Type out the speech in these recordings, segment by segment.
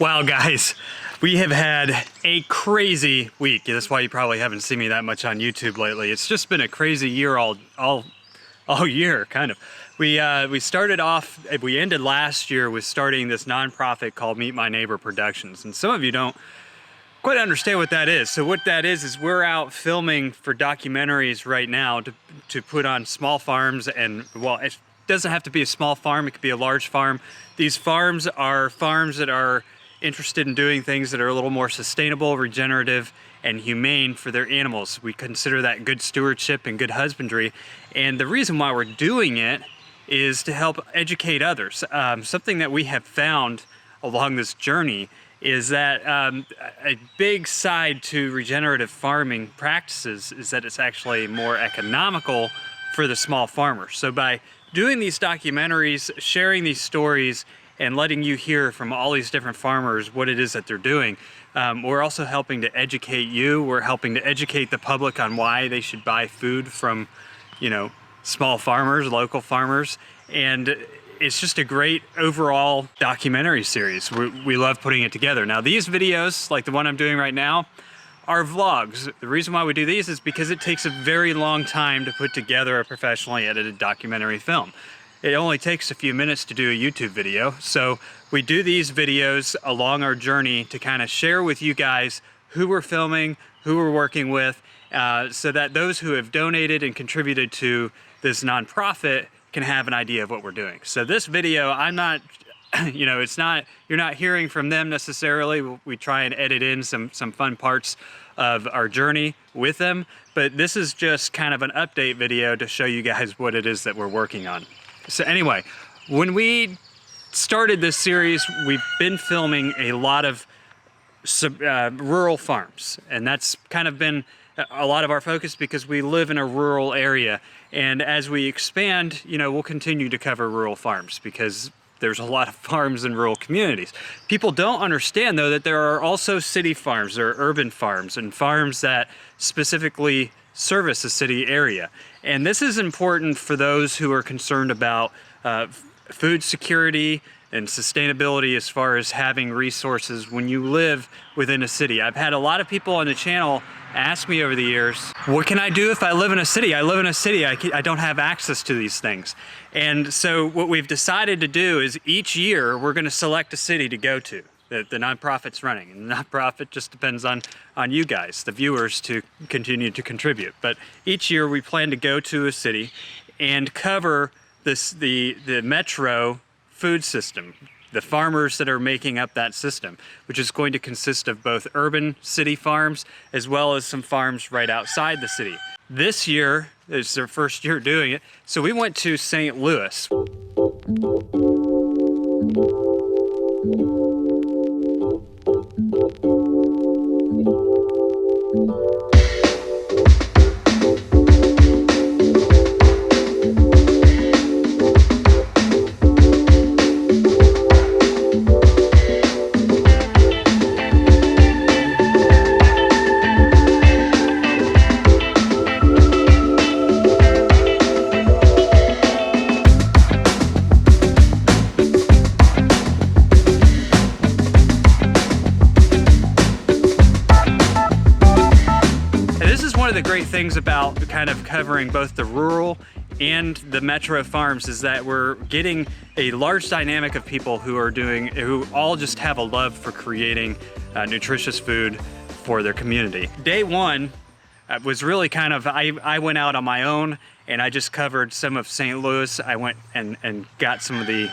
Wow, guys, we have had a crazy week. That's why you probably haven't seen me that much on YouTube lately. It's just been a crazy year all year, kind of. We ended last year with starting this nonprofit called Meet My Neighbor Productions, and some of you don't quite understand what that is. So what that is we're out filming for documentaries right now to put on small farms, and well, it doesn't have to be a small farm, it could be a large farm. These farms are farms that are interested in doing things that are a little more sustainable, regenerative, and humane for their animals. We consider that good stewardship and good husbandry. And the reason why we're doing it is to help educate others. Something that we have found along this journey is that a big side to regenerative farming practices is that it's actually more economical for the small farmers. So by doing these documentaries, sharing these stories, and letting you hear from all these different farmers what it is that they're doing, we're also helping to educate you. We're helping to educate the public on why they should buy food from, small farmers, local farmers. And it's just a great overall documentary series. We love putting it together. Now, these videos, like the one I'm doing right now, are vlogs. The reason why we do these is because it takes a very long time to put together a professionally edited documentary film. It only takes a few minutes to do a YouTube video. So we do these videos along our journey to kind of share with you guys who we're filming, who we're working with, so that those who have donated and contributed to this nonprofit can have an idea of what we're doing. So this video, I'm not, you're not hearing from them necessarily. We try and edit in some fun parts of our journey with them, but this is just kind of an update video to show you guys what it is that we're working on. So anyway, when we started this series, we've been filming a lot of rural farms, and that's kind of been a lot of our focus because we live in a rural area. And as we expand, we'll continue to cover rural farms because there's a lot of farms in rural communities. People don't understand, though, that there are also city farms, or urban farms, and farms that specifically service a city area. And this is important for those who are concerned about food security and sustainability as far as having resources when you live within a city. I've had a lot of people on the channel ask me over the years, what can I do if I live in a city? I live in a city, I don't have access to these things. And so what we've decided to do is each year we're gonna select a city to go to. The nonprofit's running, and the nonprofit just depends on you guys, the viewers, to continue to contribute. But each year we plan to go to a city and cover the metro food system, the farmers that are making up that system, which is going to consist of both urban city farms as well as some farms right outside the city. This year is their first year doing it, so we went to St. Louis. One of the great things about kind of covering both the rural and the metro farms is that we're getting a large dynamic of people who all just have a love for creating nutritious food for their community. Day one was really kind of, I went out on my own and I just covered some of St. Louis. I went and got some of the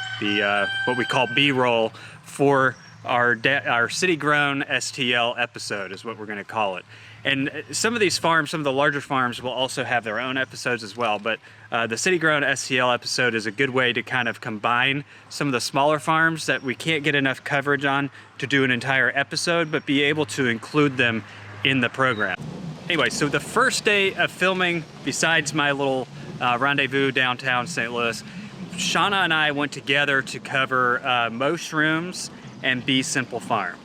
what we call B-roll for our city-grown STL episode is what we're gonna call it. And some of these farms, some of the larger farms, will also have their own episodes as well, but the city-grown STL episode is a good way to kind of combine some of the smaller farms that we can't get enough coverage on to do an entire episode, but be able to include them in the program. Anyway, so the first day of filming, besides my little rendezvous downtown St. Louis, Shauna and I went together to cover mushrooms and Be Simple Farm.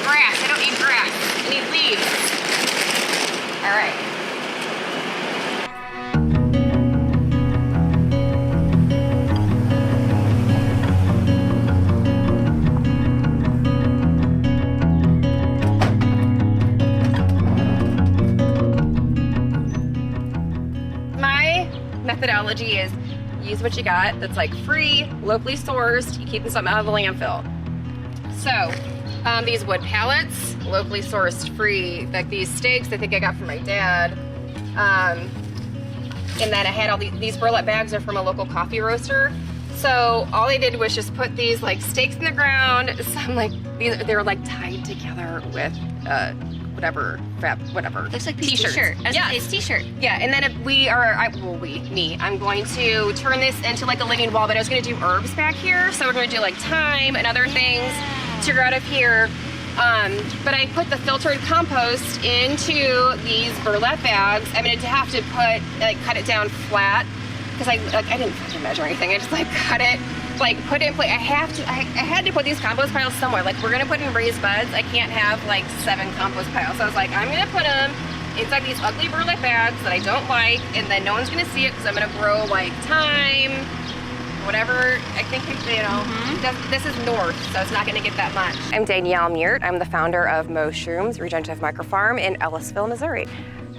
Grass. I don't need grass. I need leaves. All right. methodology is use what you got that's like free, locally sourced, you keep something out of the landfill. So these wood pallets, locally sourced, free, like these steaks I think I got from my dad. And then I had all these burlap bags are from a local coffee roaster. So all I did was just put these like stakes in the ground. Some like they were like tied together with whatever. Looks like t-shirts. T-shirt. Yeah, it's t-shirt. Yeah, and then if I'm going to turn this into like a living wall, but I was going to do herbs back here. So we're going to do like thyme and other things to grow out of here. But I put the filtered compost into these burlap bags. I'm going to have to cut it down flat because I didn't fucking measure anything. I just like cut it, like put it in place. I had to put these compost piles somewhere. Like we're going to put in raised beds. I can't have like 7 compost piles. So I was like, I'm going to put them inside these ugly burlap bags that I don't like, and then no one's going to see it because I'm going to grow like thyme, whatever. I think, this is north, so it's not going to get that much. I'm Danielle M. I'm the founder of Mushrooms Regenerative Micro Farm in Ellisville, Missouri.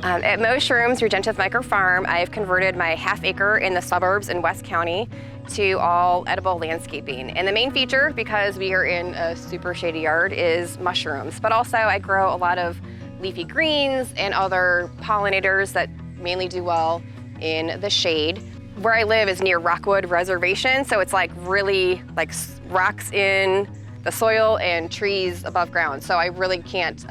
At Mushrooms Regenerative Micro Farm, I've converted my half-acre in the suburbs in West County to all edible landscaping. And the main feature, because we are in a super shady yard, is mushrooms. But also I grow a lot of leafy greens and other pollinators that mainly do well in the shade. Where I live is near Rockwood Reservation, so it's like really like rocks in the soil and trees above ground. So I really can't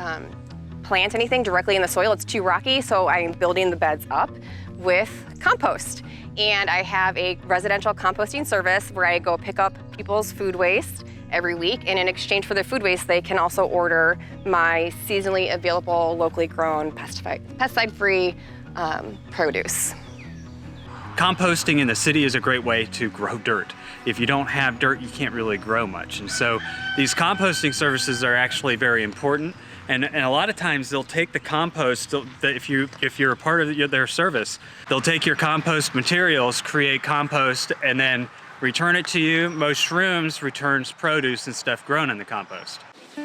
plant anything directly in the soil. It's too rocky, so I'm building the beds up with compost. And I have a residential composting service where I go pick up people's food waste every week, and in exchange for their food waste, they can also order my seasonally available, locally grown, pesticide-free produce. Composting in the city is a great way to grow dirt. If you don't have dirt, you can't really grow much. And so these composting services are actually very important. And a lot of times they'll take the compost, if you're a part of their service, they'll take your compost materials, create compost, and then return it to you. Mushrooms returns produce and stuff grown in the compost. They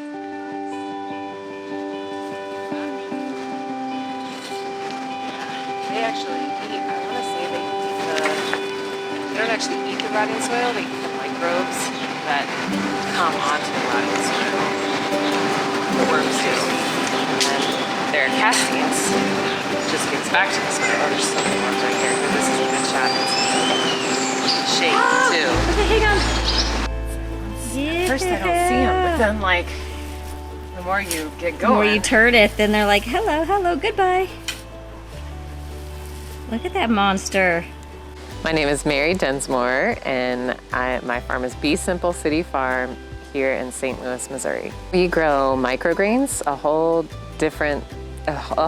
actually eat, I want to say they don't actually eat the rotting soil, they eat the microbes that come onto the rotting soil. The worms do. And their castings just gives back to the soil. Oh, there's so many worms right here. This is a good shot. It's shade too. Okay, hang on. At first I don't see them, but then like, the more you get going. The more you turn it, then they're like, hello, hello, goodbye. Look at that monster. My name is Mary Denmore, and my farm is Be Simple City Farm here in St. Louis, Missouri. We grow microgreens, a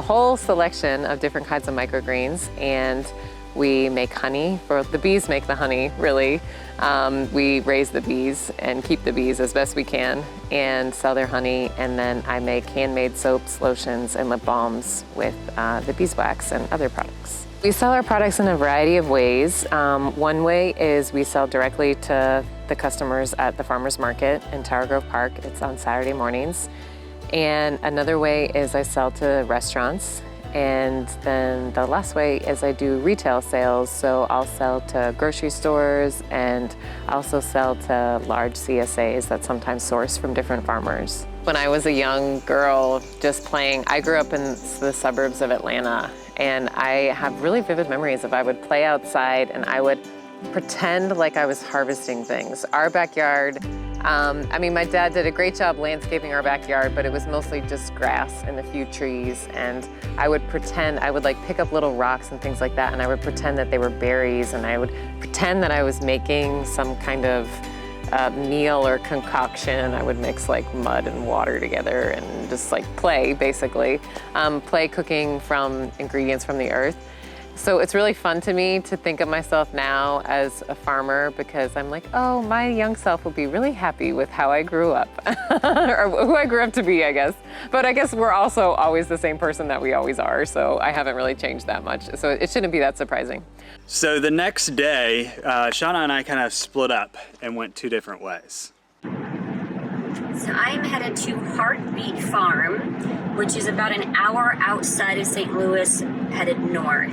whole selection of different kinds of microgreens, and we make honey. The bees make the honey, really. We raise the bees and keep the bees as best we can and sell their honey, and then I make handmade soaps, lotions, and lip balms with the beeswax and other products. We sell our products in a variety of ways. One way is we sell directly to the customers at the farmers market in Tower Grove Park. It's on Saturday mornings. And another way is I sell to restaurants. And then the last way is I do retail sales. So I'll sell to grocery stores, and I also sell to large CSAs that sometimes source from different farmers. When I was a young girl just playing, I grew up in the suburbs of Atlanta, and I have really vivid memories of I would play outside and I would pretend like I was harvesting things. Our backyard, my dad did a great job landscaping our backyard, but it was mostly just grass and a few trees, and I would like pick up little rocks and things like that, and I would pretend that they were berries, and I would pretend that I was making some kind of meal or concoction. I would mix like mud and water together and just like play, basically. Play cooking from ingredients from the earth. So it's really fun to me to think of myself now as a farmer, because I'm like, oh, my young self will be really happy with how I grew up, or who I grew up to be, I guess. But I guess we're also always the same person that we always are, so I haven't really changed that much. So it shouldn't be that surprising. So the next day, Shauna and I kind of split up and went 2 different ways. So I'm headed to Heartbeat Farm, which is about an hour outside of St. Louis, headed north.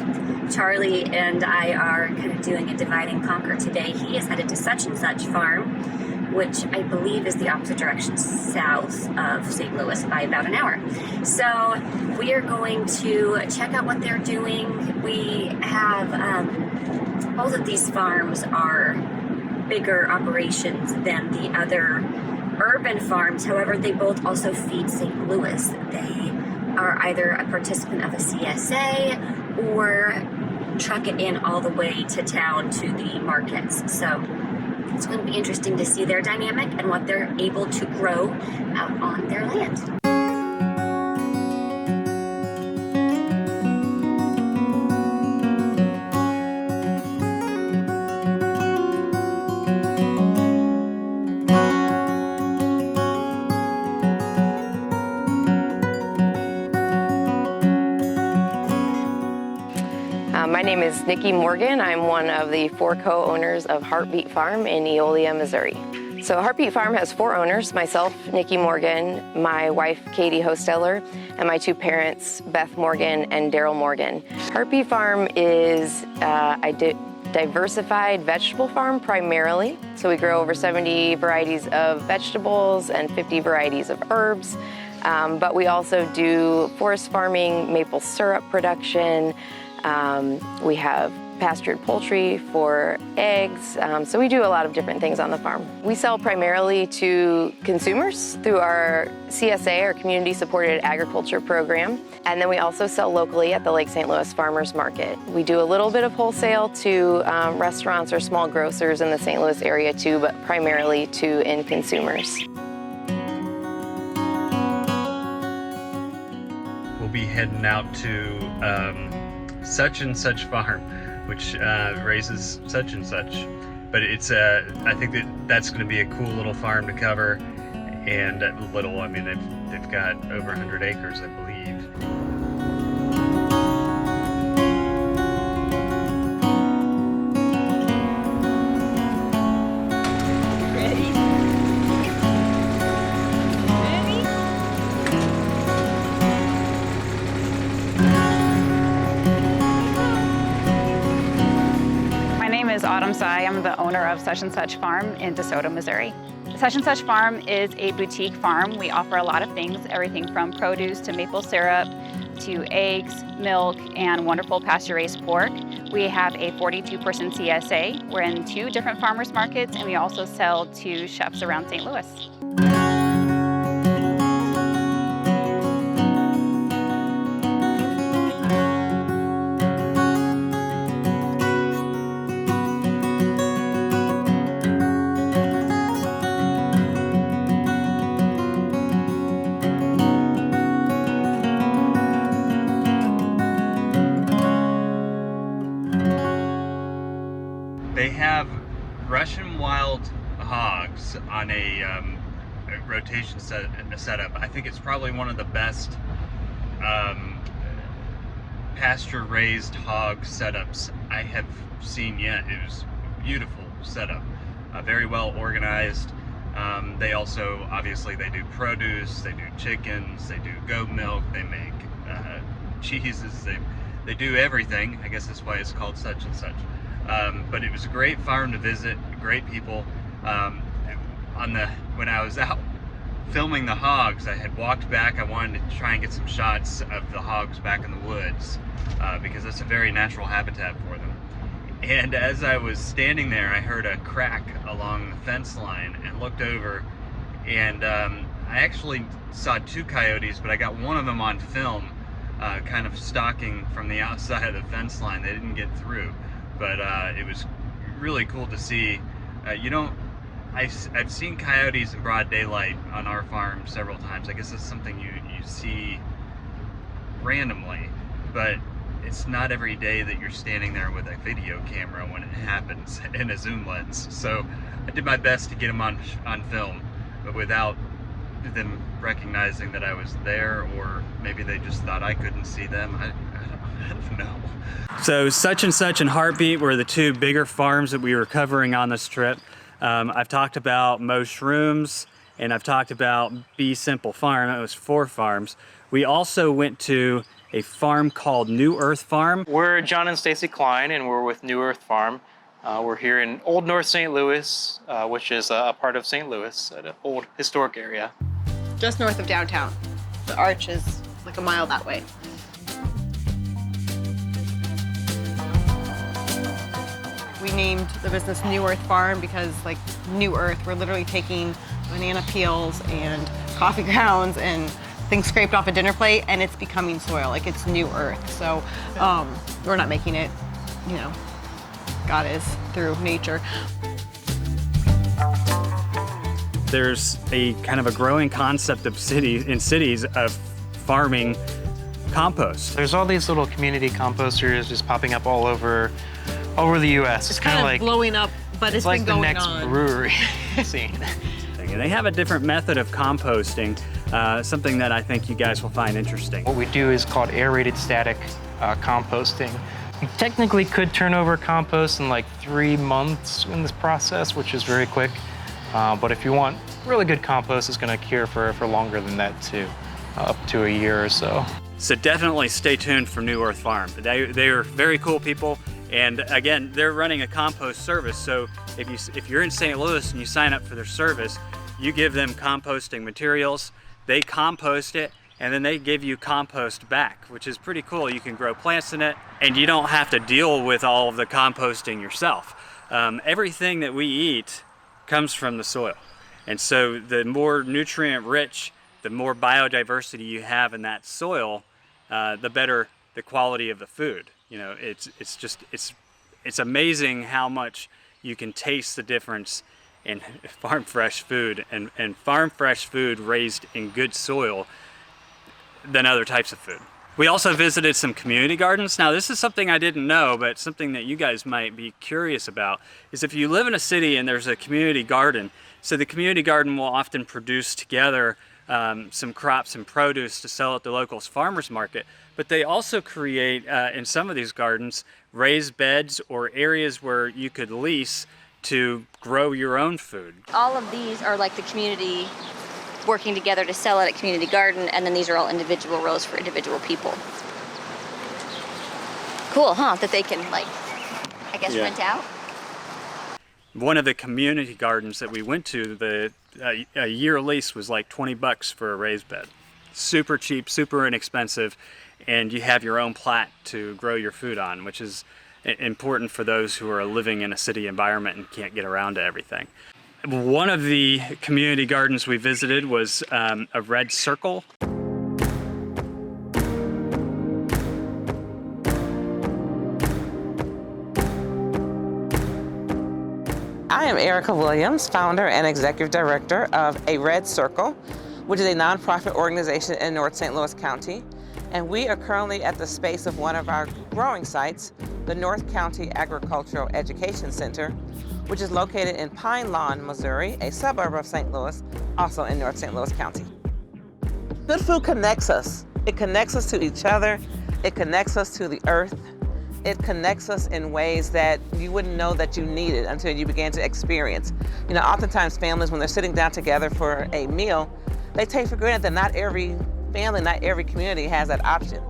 Charlie and I are kind of doing a divide and conquer today. He is headed to such and such farm, which I believe is the opposite direction, south of St. Louis by about an hour. So we are going to check out what they're doing. We have, both of these farms are bigger operations than the other urban farms. However, they both also feed St. Louis. They are either a participant of a CSA or truck it in all the way to town to the markets. So it's going to be interesting to see their dynamic and what they're able to grow out on their land. My name is Nikki Morgan. I'm one of the 4 co-owners of Heartbeat Farm in Eolia, Missouri. So Heartbeat Farm has 4 owners, myself, Nikki Morgan, my wife, Katie Hosteller, and my 2 parents, Beth Morgan and Daryl Morgan. Heartbeat Farm is a diversified vegetable farm primarily. So we grow over 70 varieties of vegetables and 50 varieties of herbs. But we also do forest farming, maple syrup production. We have pastured poultry for eggs, so we do a lot of different things on the farm. We sell primarily to consumers through our CSA, our Community Supported Agriculture Program, and then we also sell locally at the Lake St. Louis Farmers Market. We do a little bit of wholesale to restaurants or small grocers in the St. Louis area too, but primarily to end consumers. We'll be heading out to such and such farm, which raises such and such. But it's I think that's going to be a cool little farm to cover, and little. I mean, they've got over 100 acres, I believe. I'm the owner of Such and Such Farm in DeSoto, Missouri. Such and Such Farm is a boutique farm. We offer a lot of things, everything from produce to maple syrup to eggs, milk, and wonderful pasture-raised pork. We have a 42-person CSA. We're in 2 different farmers markets, and we also sell to chefs around St. Louis. They have Russian wild hogs on a rotation setup. I think it's probably one of the best pasture-raised hog setups I have seen yet. It was a beautiful setup, very well organized. They also, obviously, they do produce, they do chickens, they do goat milk, they make cheeses, they do everything. I guess that's why it's called Such and Such. But it was a great farm to visit, great people. When I was out filming the hogs, I had walked back. I wanted to try and get some shots of the hogs back in the woods because it's a very natural habitat for them. And as I was standing there, I heard a crack along the fence line and looked over, and I actually saw 2 coyotes, but I got one of them on film, kind of stalking from the outside of the fence line. They didn't get through. But it was really cool to see. I've seen coyotes in broad daylight on our farm several times. I guess it's something you see randomly, but it's not every day that you're standing there with a video camera when it happens in a zoom lens. So I did my best to get them on film, but without them recognizing that I was there, or maybe they just thought I couldn't see them. I don't know. So Such and Such and Heartbeat were the 2 bigger farms that we were covering on this trip. I've talked about mushrooms and I've talked about Be Simple Farm. It was 4 farms. We also went to a farm called New Earth Farm. We're John and Stacy Klein, and we're with New Earth Farm. We're here in Old North St. Louis, which is a part of St. Louis, an old historic area. Just north of downtown. The arch is like a mile that way. We named the business New Earth Farm because, like, New Earth, we're literally taking banana peels and coffee grounds and things scraped off a dinner plate, and it's becoming soil. Like, it's new earth. So we're not making it, you know, God is through nature. There's a kind of a growing concept of cities of farming compost. There's all these little community composters just popping up all over the U.S. It's kind of like blowing up, but it's like been going the next on. brewery scene. And they have a different method of composting, something that I think you guys will find interesting. What we do is called aerated static composting. You technically could turn over compost in like 3 months in this process, which is very quick. But if you want really good compost, it's going to cure for longer than that too, up to a year or so. So definitely stay tuned for New Earth Farm. They are very cool people, and again, they're running a compost service. So if you're in St. Louis and you sign up for their service, you give them composting materials, they compost it, and then they give you compost back, which is pretty cool. You can grow plants in it, and you don't have to deal with all of the composting yourself. Everything that we eat comes from the soil. And so the more nutrient rich, the more biodiversity you have in that soil, the better the quality of the food. You know, it's amazing how much you can taste the difference in farm fresh food and farm fresh food raised in good soil than other types of food. We also visited some community gardens. Now, this is something I didn't know, but something that you guys might be curious about is if you live in a city and there's a community garden, so the community garden will often produce together some crops and produce to sell at the local farmers market, but they also create, in some of these gardens, raised beds or areas where you could lease to grow your own food. All of these are like the community working together to sell it at community garden, and then these are all individual rows for individual people. Cool, huh? That they can, like, I guess, rent out? One of the community gardens that we went to, a year lease was like $20 for a raised bed. Super cheap, super inexpensive, and you have your own plat to grow your food on, which is important for those who are living in a city environment and can't get around to everything. One of the community gardens we visited was a red circle. I am Erica Williams, founder and executive director of A Red Circle, which is a nonprofit organization in North St. Louis County. And we are currently at the space of one of our growing sites, the North County Agricultural Education Center, which is located in Pine Lawn, Missouri, a suburb of St. Louis, also in North St. Louis County. Good food connects us. It connects us to each other. It connects us to the earth. It connects us in ways that you wouldn't know that you needed until you began to experience. You know, oftentimes families, when they're sitting down together for a meal, they take for granted that not every family, not every community has that option.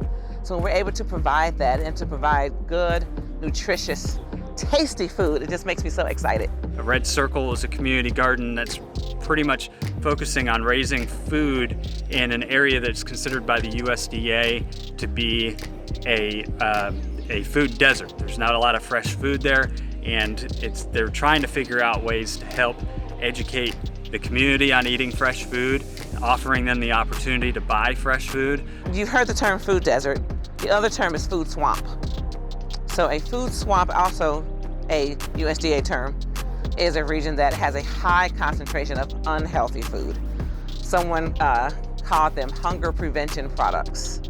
So when we're able to provide that and to provide good, nutritious, tasty food, it just makes me so excited. A Red Circle is a community garden that's pretty much focusing on raising food in an area that's considered by the USDA to be a food desert. There's not a lot of fresh food there, and they're trying to figure out ways to help educate the community on eating fresh food, offering them the opportunity to buy fresh food. You've heard the term food desert. The other term is food swamp. So a food swamp, also a USDA term, is a region that has a high concentration of unhealthy food. Someone called them hunger prevention products.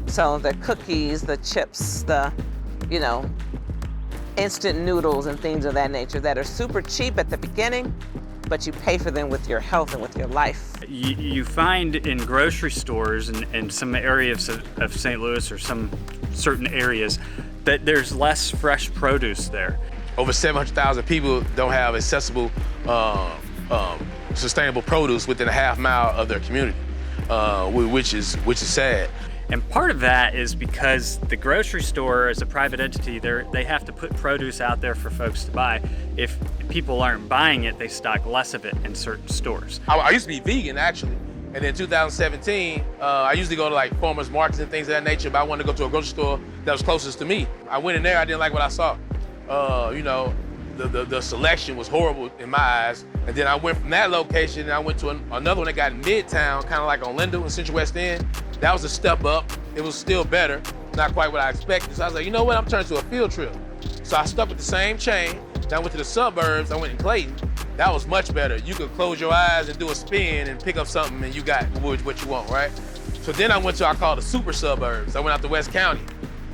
So the cookies, the chips, the, instant noodles and things of that nature that are super cheap at the beginning, but you pay for them with your health and with your life. You find in grocery stores and some areas of St. Louis or some certain areas that there's less fresh produce there. Over 700,000 people don't have accessible sustainable produce within a half mile of their community, which is sad. And part of that is because the grocery store, as a private entity, they have to put produce out there for folks to buy. If people aren't buying it, they stock less of it in certain stores. I used to be vegan, actually. And in 2017, I usually go to like farmers markets and things of that nature, but I wanted to go to a grocery store that was closest to me. I went in there, I didn't like what I saw. The selection was horrible in my eyes. And then I went from that location and I went to another one that got in Midtown, kind of like on Lindo in Central West End. That was a step up. It was still better, not quite what I expected. So I was like, you know what, I'm turning to a field trip. So I stuck with the same chain. Then I went to the suburbs, I went in Clayton. That was much better. You could close your eyes and do a spin and pick up something and you got what you want, right? So then I went to, I call the super suburbs. I went out to West County.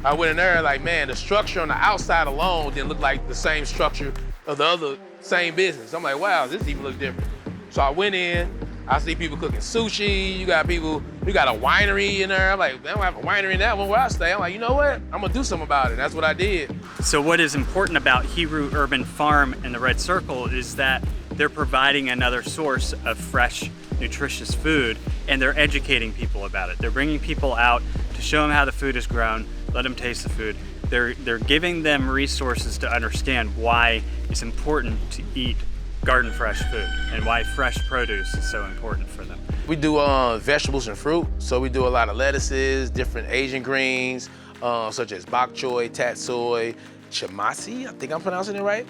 I went in there like, man, the structure on the outside alone didn't look like the same structure of the other same business. I'm like, wow, this even looks different. So I went in, I see people cooking sushi, you got a winery in there. I'm like, man, I don't have a winery in that one where I stay. I'm like, you know what? I'm gonna do something about it. That's what I did. So what is important about Hiru Urban Farm and the Red Circle is that they're providing another source of fresh, nutritious food, and they're educating people about it. They're bringing people out to show them how the food is grown, let them taste the food. They're giving them resources to understand why it's important to eat garden fresh food and why fresh produce is so important for them. We do vegetables and fruit, so we do a lot of lettuces, different Asian greens, such as bok choy, tatsoi, chamasi, I think I'm pronouncing it right.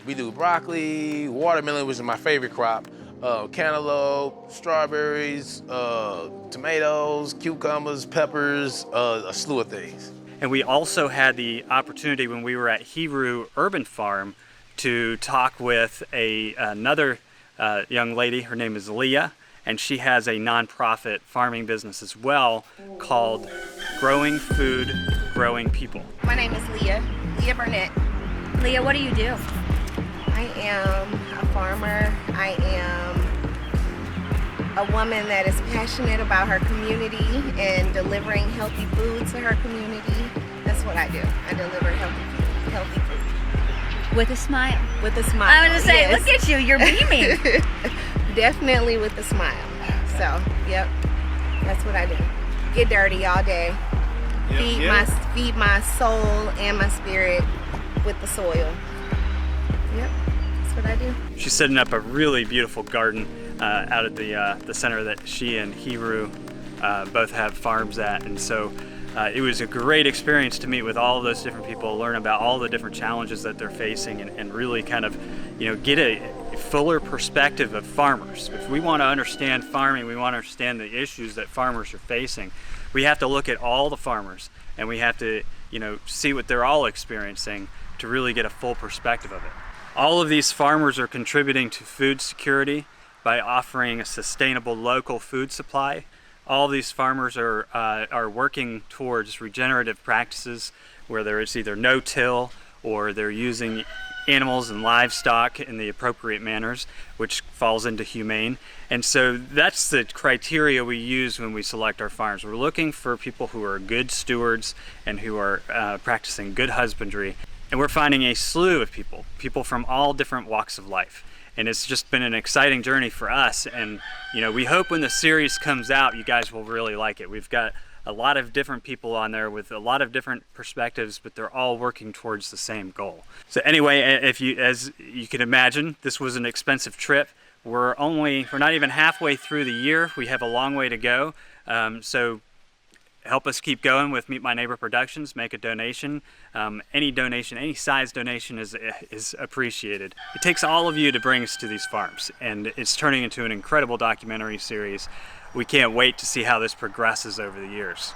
We do broccoli, watermelon, which is my favorite crop, cantaloupe, strawberries, tomatoes, cucumbers, peppers, a slew of things. And we also had the opportunity when we were at Hiru Urban Farm to talk with another young lady. Her name is Leah, and she has a nonprofit farming business as well called Growing Food, Growing People. My name is Leah Burnett. Leah, what do you do? I am a farmer. I am a woman that is passionate about her community and delivering healthy food to her community. That's what I do. I deliver healthy food. With a smile. With a smile. I was gonna say, yes. look at you, you're beaming. Definitely with a smile. So, yep, that's what I do. Get dirty all day. Feed my soul and my spirit with the soil. Yep, that's what I do. She's setting up a really beautiful garden out at the center that she and Hiru both have farms at, and so it was a great experience to meet with all of those different people, learn about all the different challenges that they're facing, and really kind of, get a fuller perspective of farmers. If we want to understand farming, we want to understand the issues that farmers are facing, we have to look at all the farmers, and we have to, see what they're all experiencing to really get a full perspective of it. All of these farmers are contributing to food security by offering a sustainable local food supply. All of these farmers are working towards regenerative practices where there is either no-till or they're using animals and livestock in the appropriate manners, which falls into humane. And so that's the criteria we use when we select our farms. We're looking for people who are good stewards and who are practicing good husbandry. And we're finding a slew of people from all different walks of life. And it's just been an exciting journey for us. And, we hope when the series comes out, you guys will really like it. We've got a lot of different people on there with a lot of different perspectives, but they're all working towards the same goal. So anyway, as you can imagine, this was an expensive trip. We're not even halfway through the year. We have a long way to go. So help us keep going with Meet My Neighbor Productions. Make a donation. Any size donation is appreciated. It takes all of you to bring us to these farms, and it's turning into an incredible documentary series. We can't wait to see how this progresses over the years.